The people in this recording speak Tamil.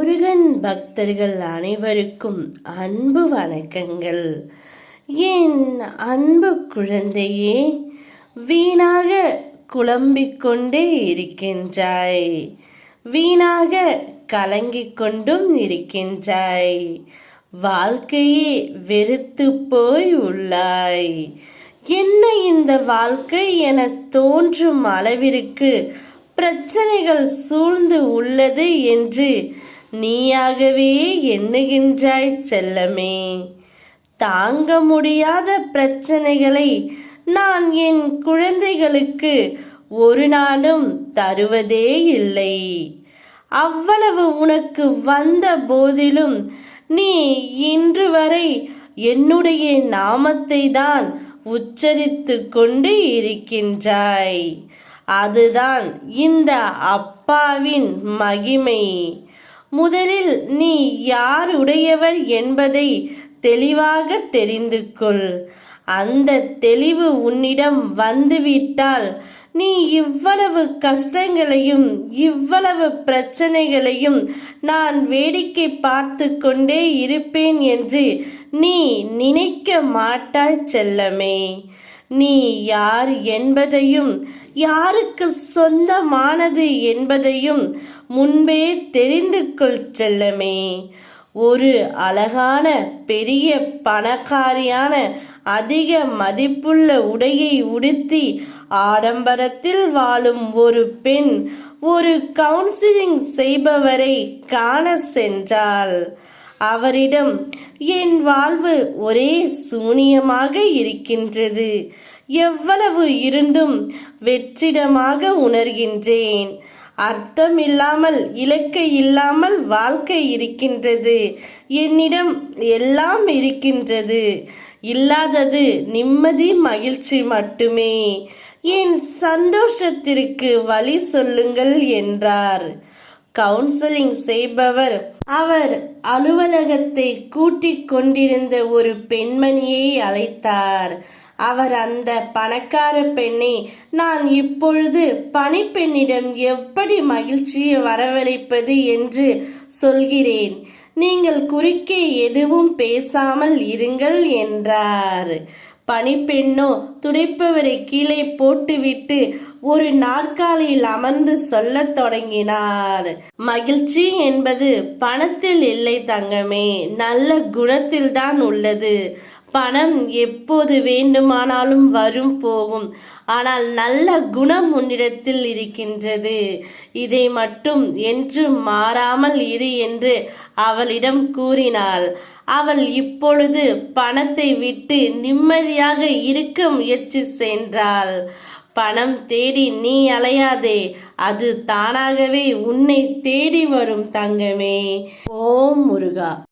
முருகன் பக்தர்கள் அனைவருக்கும் அன்பு வணக்கங்கள். என் அன்பு குழந்தையே, வீணாக குழம்பிக் கொண்டே இருக்கின்றாய், வீணாக கலங்கிக் கொண்டும் இருக்கின்றாய், வாழ்க்கையே வெறுத்து போய் உள்ளாய். என்ன இந்த வாழ்க்கை என தோன்றும் அளவிற்கு பிரச்சனைகள் சூழ்ந்து உள்ளது என்று நீயாகவே எண்ணுகின்றாய் செல்லமே. தாங்க முடியாத பிரச்சனைகளை நான் என் குழந்தைகளுக்கு ஒரு நாளும் தருவதே இல்லை. அவ்வளவு உனக்கு வந்த போதிலும் நீ இன்று வரை என்னுடைய நாமத்தை தான் உச்சரித்து கொண்டு இருக்கின்றாய். அதுதான் இந்த அப்பாவின் மகிமை. முதலில் நீ யாருடையவர் என்பதை தெளிவாக தெரிந்து கொள். அந்த தெளிவு உன்னிடம் வந்துவிட்டால் நீ இவ்வளவு கஷ்டங்களையும் இவ்வளவு பிரச்சனைகளையும் நான் வேடிக்கை பார்த்து கொண்டே இருப்பேன் என்று நீ நினைக்க மாட்டாய் செல்லமே. நீ யார் என்பதையும் யாருக்கு சொந்தமானது என்பதையும் முன்பே தெரிந்து கொள் செல்லமே. ஒரு அழகான பெரிய பணக்காரியான அதிக மதிப்புள்ள உடையை உடுத்தி ஆடம்பரத்தில் வாழும் ஒரு பெண் ஒரு கவுன்சிலிங் செய்பவரை காண சென்றாள். அவரிடம் என் வாழ்வு ஒரே சூனியமாக இருக்கின்றது, எவ்வளவு இருந்தும் வெற்றிடமாக உணர்கின்றேன். அர்த்தம் இல்லாமல் இலக்கை இல்லாமல் வாழ்க்கை இருக்கின்றது. என்னிடம் எல்லாம் இருக்கின்றது, இல்லாதது நிம்மதி மகிழ்ச்சி மட்டுமே. என் சந்தோஷத்திற்கு வழி சொல்லுங்கள் என்றார். கவுன்சிலிங் செய்பவர் அவர் அலுவலகத்தை கூட்டிக் கொண்டிருந்த ஒரு பெண்மணியை அழைத்தார். அவர் அந்த பணக்கார பெண்ணை, நான் இப்பொழுது பணிப்பெண்ணிடம் எப்படி மகிழ்ச்சியை வரவழைப்பது என்று சொல்கிறேன், நீங்கள் குறுக்கே எதுவும் பேசாமல் இருங்கள் என்றார். பணிப்பெண்ணோ துடைப்பவரை கீழே போட்டுவிட்டு ஒரு நாற்காலியில் அமர்ந்து சொல்லத் தொடங்கினார். மகிழ்ச்சி என்பது பணத்தில் இல்லை தங்கமே, நல்ல குணத்தில் தான் உள்ளது. பணம் எப்போது வேண்டுமானாலும் வரும் போகும், ஆனால் நல்ல குணம் உன்னிடத்தில் இருக்கின்றது. இதை மட்டும் என்றும் மாறாமல் இரு என்று அவளிடம் கூறினாள். அவள் இப்பொழுது பணத்தை விட்டு நிம்மதியாக இருக்க முயற்சி சென்றாள். பணம் தேடி நீ அலையாதே, அது தானாகவே உன்னை தேடி வரும் தங்கமே. ஓம் முருகா.